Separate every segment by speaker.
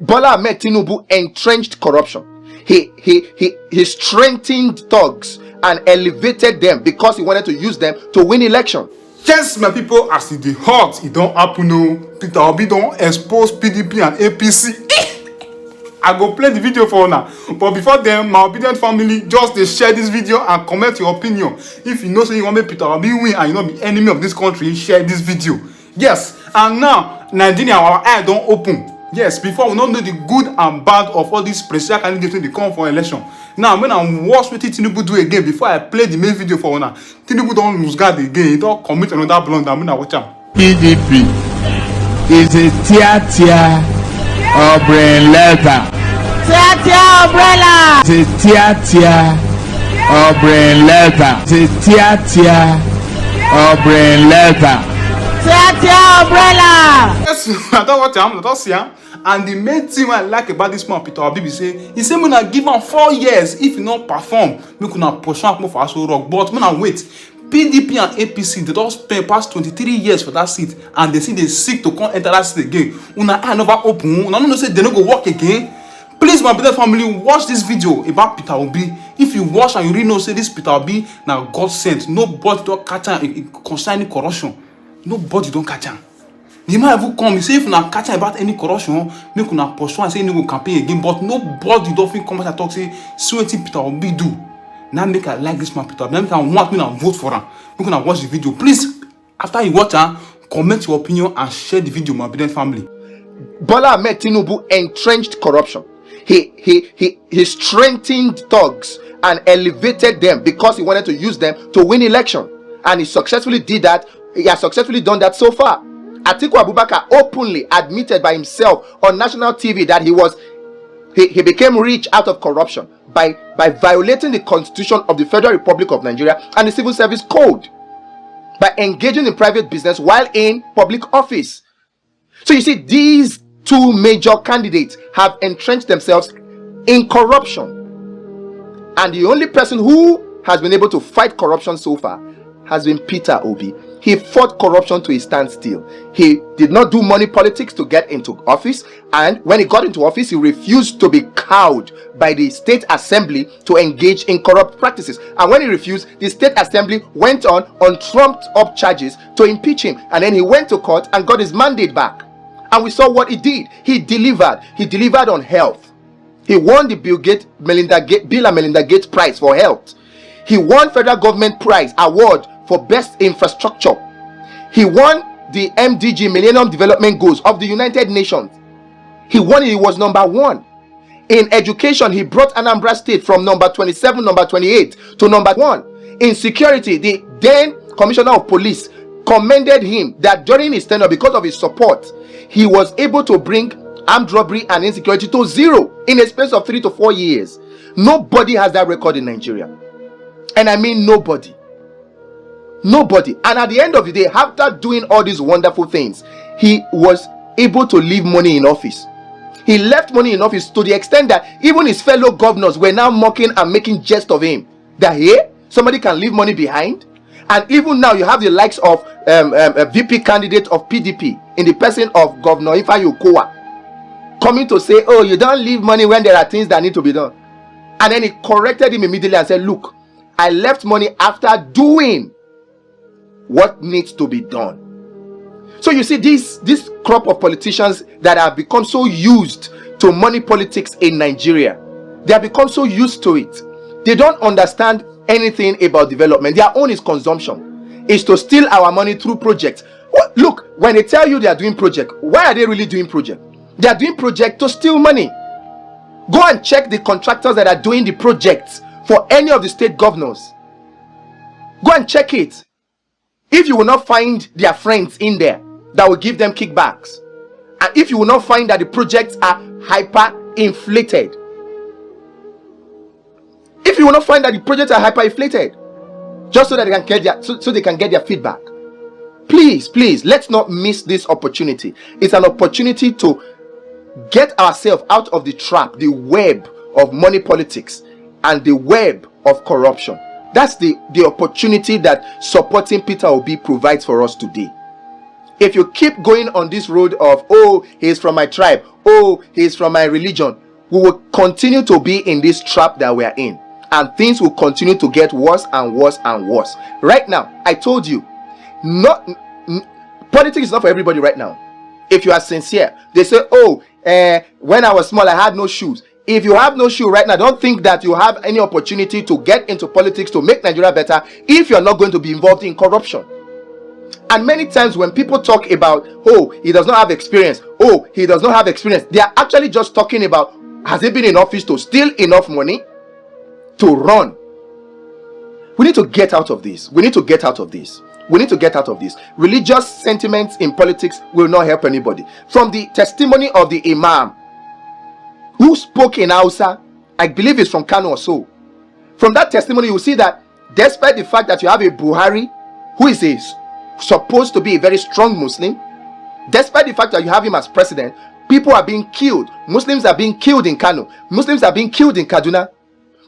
Speaker 1: Bola Ahmed Tinubu entrenched corruption. He strengthened thugs and elevated them because he wanted to use them to win election.
Speaker 2: Yes, my people, as it dey hot, it don't happen. No, Peter Obi don't expose PDP and APC. I go play the video for now, but before then, my obedient family, just dey share this video and comment your opinion. If you know say you want make Peter Obi win and you not be enemy of this country, share this video. Yes, and now Nigeria, our eye don't open. Yes, before we don't know the good and bad of all these presidential candidates when they come for election. Now, when I watch what Tinubu do again, before I play the main video for now, Tinubu don't lose guard again. He don't commit another blunder. I'm gonna watch him.
Speaker 3: PDP is a tear umbrella. Tear umbrella. It's a tear umbrella. It's a tear umbrella. Umbrella.
Speaker 2: Yes, I don't watch him. I don't see him. And the main thing I like about this man Peter Obi be say, he say when I give him 4 years, if he not perform, we could not push him for Aso Rock. But when I wait, PDP and APC they don't spend past 23 years for that seat, and they see they seek to come enter that seat again. Una eye never open. Una no say they no go work again. Please, my beloved family, watch this video about Peter Obi. If you watch and you really know say this Peter Obi now God sent, nobody don't catch him concerning corruption. Nobody don't catch him. The man even come, he say if you not catch him about any corruption, make una pursue and say you go campaign again. But nobody don't think come and talk say wetin Peter Obi do. Now make I like this man Peter Obi. Now make I want me and vote for him. Make una watch the video. Please, after you watch him, comment your opinion and share the video, my beloved family.
Speaker 1: Bola Ahmed Tinubu entrenched corruption. He strengthened thugs and elevated them because he wanted to use them to win election, and he successfully did that. He has successfully done that so far. Atiku Abubakar openly admitted by himself on national TV that he became rich out of corruption by violating the constitution of the Federal Republic of Nigeria and the Civil Service Code, by engaging in private business while in public office. So you see, these two major candidates have entrenched themselves in corruption, and the only person who has been able to fight corruption so far has been Peter Obi. He fought corruption to a standstill. He did not do money politics to get into office, and when he got into office, he refused to be cowed by the state assembly to engage in corrupt practices. And when he refused, the state assembly went on trumped up charges to impeach him, and then he went to court and got his mandate back. And we saw what he did. He delivered. He delivered on health. He won the Bill and Melinda Gates Prize for health. He won federal government prize award for best infrastructure. He won the MDG Millennium Development Goals of the United Nations. He won it. He was number 1. In education, he brought Anambra State from number 27, number 28 to number 1. In security, the then Commissioner of Police commended him that during his tenure, because of his support, he was able to bring armed robbery and insecurity to 0 in a space of 3 to 4 years. Nobody has that record in Nigeria. And I mean nobody. Nobody. And at the end of the day, after doing all these wonderful things, he was able to leave money in office. He left money in office to the extent that even his fellow governors were now mocking and making jest of him. That here, somebody can leave money behind. And even now, you have the likes of a VP candidate of PDP in the person of Governor Ifeanyi Okowa coming to say, oh, you don't leave money when there are things that need to be done. And then he corrected him immediately and said, look, I left money after doing what needs to be done. So you see, this crop of politicians that have become so used to money politics in Nigeria, they have become so used to it. They don't understand anything about development. Their own is consumption, is to steal our money through projects. Look, when they tell you they are doing project, why are they really doing project? They are doing project to steal money. Go and check the contractors that are doing the projects for any of the state governors. Go and check it. If you will not find their friends in there that will give them kickbacks, and if you will not find that the projects are hyper inflated, if you will not find that the projects are hyper inflated, just so that they can get their so they can get their feedback, please, let's not miss this opportunity. It's an opportunity to get ourselves out of the trap, the web of money politics and the web of corruption. That's the opportunity that supporting Peter Obi provides for us today. If you keep going on this road of, oh, he's from my tribe, oh, he's from my religion, we will continue to be in this trap that we are in, and things will continue to get worse and worse and worse. Right now, I told you, politics is not for everybody right now. If you are sincere, they say, oh, when I was small I had no shoes. If you have no shoe right now, don't think that you have any opportunity to get into politics to make Nigeria better if you're not going to be involved in corruption. And many times when people talk about, oh, he does not have experience, oh, he does not have experience, they are actually just talking about, has he been in office to steal enough money to run? We need to get out of this. We need to get out of this. We need to get out of this. Religious sentiments in politics will not help anybody. From the testimony of the Imam who spoke in Hausa, I believe it's from Kano or so. From that testimony, you will see that despite the fact that you have a Buhari who is supposed to be a very strong Muslim, despite the fact that you have him as president, people are being killed. Muslims are being killed in Kano. Muslims are being killed in Kaduna.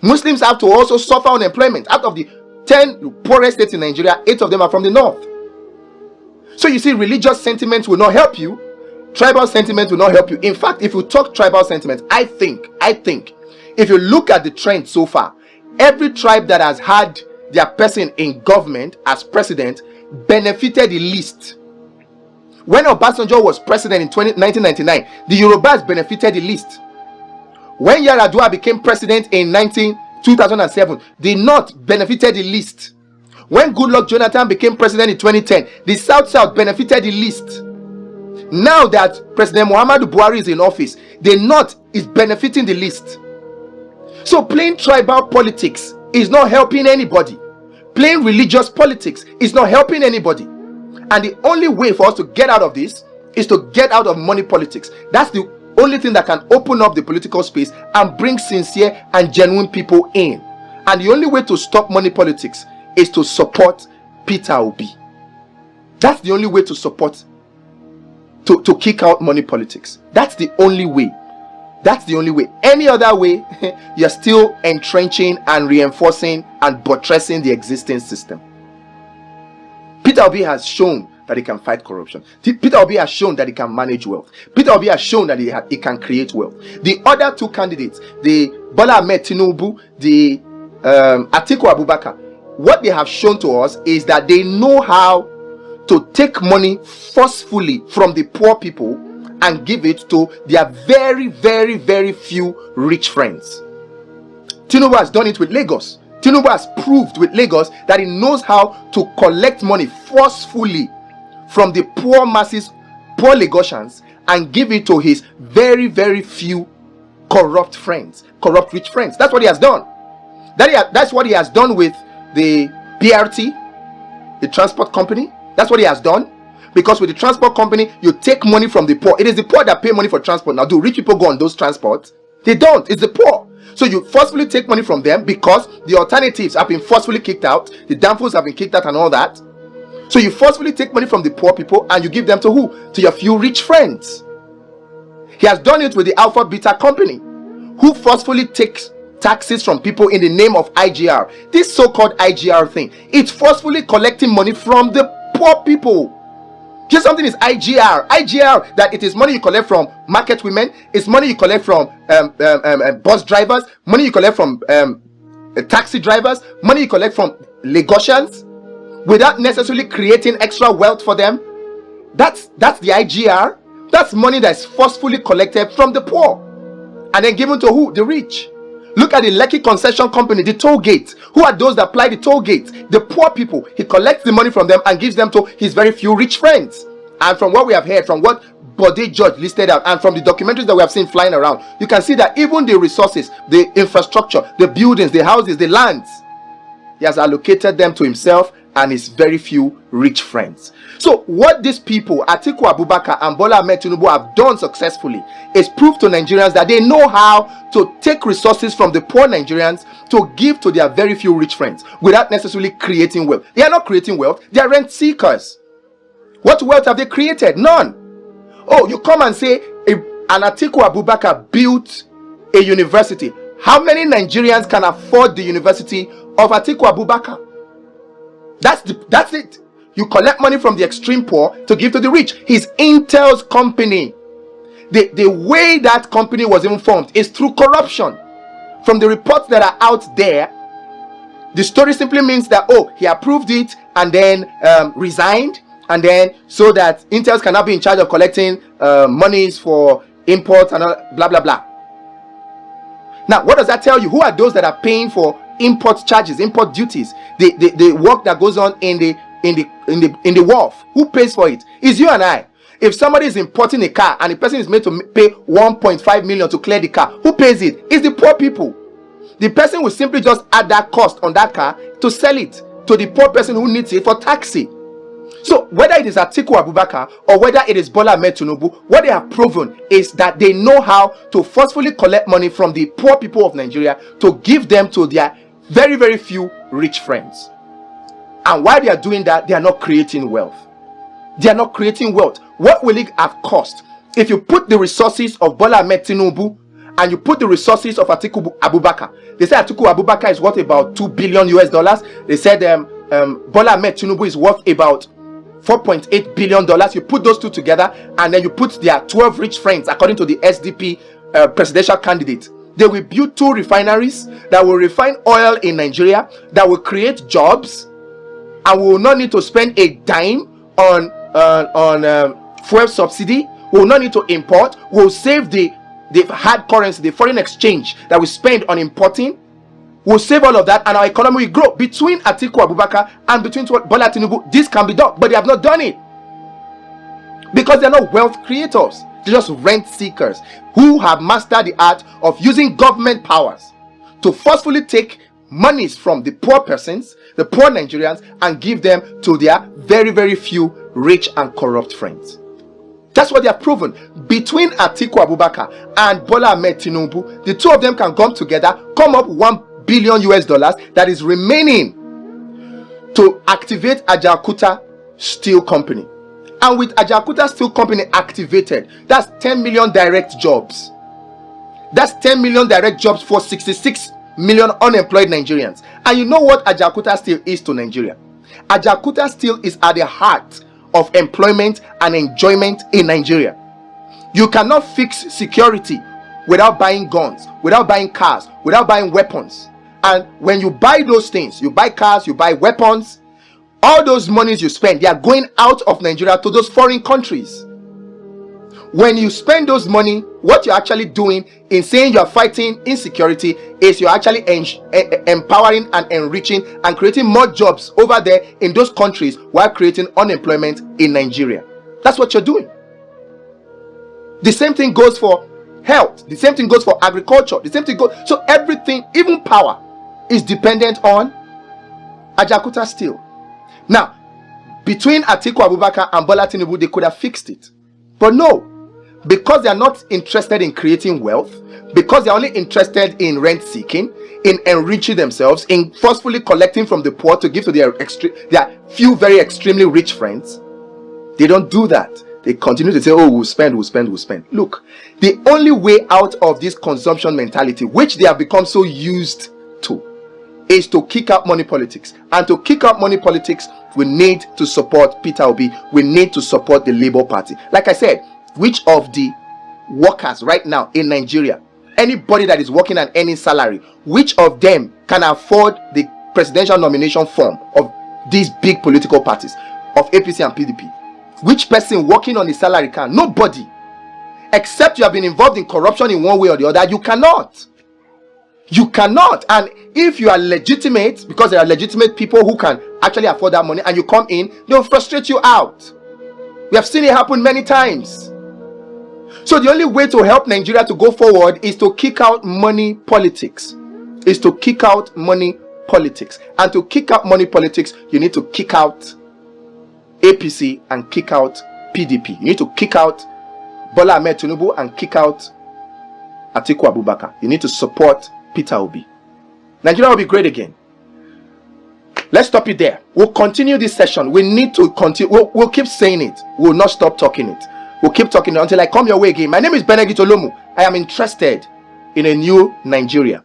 Speaker 1: Muslims have to also suffer unemployment. Out of the 10 poorest states in Nigeria, 8 of them are from the north. So you see, religious sentiments will not help you. Tribal sentiments will not help you. In fact, if you talk tribal sentiments, I think, if you look at the trend so far, every tribe that has had their person in government as president benefited the least. When Obasanjo was president in 1999, the Yorubas benefited the least. When Yaradua became president in 2007, the North benefited the least. When Goodluck Jonathan became president in 2010, the South benefited the least. Now that President Muhammadu Buhari is in office, the North is benefiting the least. So playing tribal politics is not helping anybody. Playing religious politics is not helping anybody. And the only way for us to get out of this is to get out of money politics. That's the only thing that can open up the political space and bring sincere and genuine people in. And the only way to stop money politics is to support Peter Obi. That's the only way to support, to kick out money politics. That's the only way. That's the only way. Any other way, you're still entrenching and reinforcing and buttressing the existing system. Peter Obi has shown that he can fight corruption. Peter Obi has shown that he can manage wealth. Peter Obi has shown that he can create wealth. The other two candidates, the Bola Ahmed Tinubu, the Atiku Abubakar, what they have shown to us is that they know how to take money forcefully from the poor people and give it to their very, very, very few rich friends. Tinubu has done it with Lagos. Tinubu has proved with Lagos that he knows how to collect money forcefully from the poor masses, poor Lagosians, and give it to his very, very few corrupt friends, corrupt rich friends. That's what he has done. That's what he has done with the BRT, the transport company. That's what he has done. Because with the transport company, you take money from the poor. It is the poor that pay money for transport. Now, do rich people go on those transports? They don't. It's the poor. So you forcefully take money from them because the alternatives have been forcefully kicked out. The damnfuls have been kicked out and all that. So you forcefully take money from the poor people and you give them to who? To your few rich friends. He has done it with the Alpha Beta company, who forcefully takes taxes from people in the name of IGR. This so-called IGR thing, it's forcefully collecting money from the poor people. Just something is IGR, that it is money you collect from market women, it's money you collect from bus drivers, money you collect from taxi drivers, money you collect from Lagosians, without necessarily creating extra wealth for them. That's the IGR. That's money that's forcefully collected from the poor and then given to who? The rich. Look at the Lekki concession company, the toll gate. Who are those that apply the toll gate? The poor people. He collects the money from them and gives them to his very few rich friends. And from what we have heard, from what Bode George listed out, and from the documentaries that we have seen flying around, you can see that even the resources, the infrastructure, the buildings, the houses, the lands, he has allocated them to himself and his very few rich friends. So what these people, Atiku Abubakar and Bola Ahmed Tinubu, have done successfully is prove to Nigerians that they know how to take resources from the poor Nigerians to give to their very few rich friends without necessarily creating wealth. They are not creating wealth, they are rent seekers. What wealth have they created? None. Oh, you come and say an Atiku Abubakar built a university. How many Nigerians can afford the university of Atiku Abubakar? That's it. You collect money from the extreme poor to give to the rich. His Intel's company. The way that company was even formed is through corruption. From the reports that are out there, the story simply means that, oh, he approved it and then resigned, and then so that Intel cannot be in charge of collecting monies for imports and blah blah blah. Now, what does that tell you? Who are those that are paying for import charges, import duties, the work that goes on in the wharf? Who pays for it? It's you and I. If somebody is importing a car and the person is made to pay 1.5 million to clear the car, who pays it? It's the poor people. The person will simply just add that cost on that car to sell it to the poor person who needs it for taxi. So whether it is Atiku Abubakar or whether it is Bola Ahmed Tinubu, what they have proven is that they know how to forcefully collect money from the poor people of Nigeria to give them to their very, very few rich friends. And while they are doing that, they are not creating wealth. They are not creating wealth. What will it have cost if you put the resources of Bola Ahmed Tinubu and you put the resources of Atiku Abubakar? They say Atiku Abubakar is worth about $2 billion US. They said Bola Ahmed Tinubu is worth about $4.8 billion. You put those two together and then you put their 12 rich friends, according to the SDP presidential candidate. They will build 2 refineries that will refine oil in Nigeria, that will create jobs, and we will not need to spend a dime on fuel subsidy. We will not need to import. We will save the hard currency, the foreign exchange that we spend on importing. We'll save all of that and our economy will grow. Between Atiku Abubakar and between Bola Tinubu, this can be done, but they have not done it because they're not wealth creators. They're just rent seekers who have mastered the art of using government powers to forcefully take monies from the poor persons, the poor Nigerians, and give them to their very, very few rich and corrupt friends. That's what they have proven. Between Atiku Abubakar and Bola Ahmed Tinubu, the two of them can come together, come up $1 billion US that is remaining to activate Ajaokuta Steel Company. And with Ajaokuta Steel Company activated, that's 10 million direct jobs. That's 10 million direct jobs for 66 million unemployed Nigerians. And you know what Ajaokuta Steel is to Nigeria? Ajaokuta Steel is at the heart of employment and enjoyment in Nigeria. You cannot fix security without buying guns, without buying cars, without buying weapons. And when you buy those things, you buy cars, you buy weapons, all those monies you spend, they are going out of Nigeria to those foreign countries. When you spend those money, what you're actually doing in saying you're fighting insecurity is you're actually empowering and enriching and creating more jobs over there in those countries while creating unemployment in Nigeria. That's what you're doing. The same thing goes for health. The same thing goes for agriculture. The same thing goes. So everything, even power, is dependent on Ajaokuta Steel. Now, between Atiku Abubakar and Bola Tinubu, they could have fixed it. But no, because they are not interested in creating wealth, because they are only interested in rent seeking, in enriching themselves, in forcefully collecting from the poor to give to their few very extremely rich friends, they don't do that. They continue to say, oh, we'll spend. Look, the only way out of this consumption mentality, which they have become so used to, is to kick out money politics. And to kick out money politics, we need to support Peter Obi. We need to support the Labour Party. Like I said, which of the workers right now in Nigeria, anybody that is working on any salary, which of them can afford the presidential nomination form of these big political parties, of APC and PDP? Which person working on the salary can? Nobody. Except you have been involved in corruption in one way or the other, you cannot. You cannot. And if you are legitimate, because there are legitimate people who can actually afford that money, and you come in, they'll frustrate you out. We have seen it happen many times. So the only way to help Nigeria to go forward is to kick out money politics. Is to kick out money politics. And to kick out money politics, you need to kick out APC and kick out PDP. You need to kick out Bola Ahmed Tinubu and kick out Atiku Abubakar. You need to support Peter Obi. Nigeria will be great again. Let's stop it there. We'll continue this session. We need to continue. We'll keep saying it. We'll not stop talking it. We'll keep talking until I come your way again. My name is Benedict Olomu. I am interested in a new Nigeria.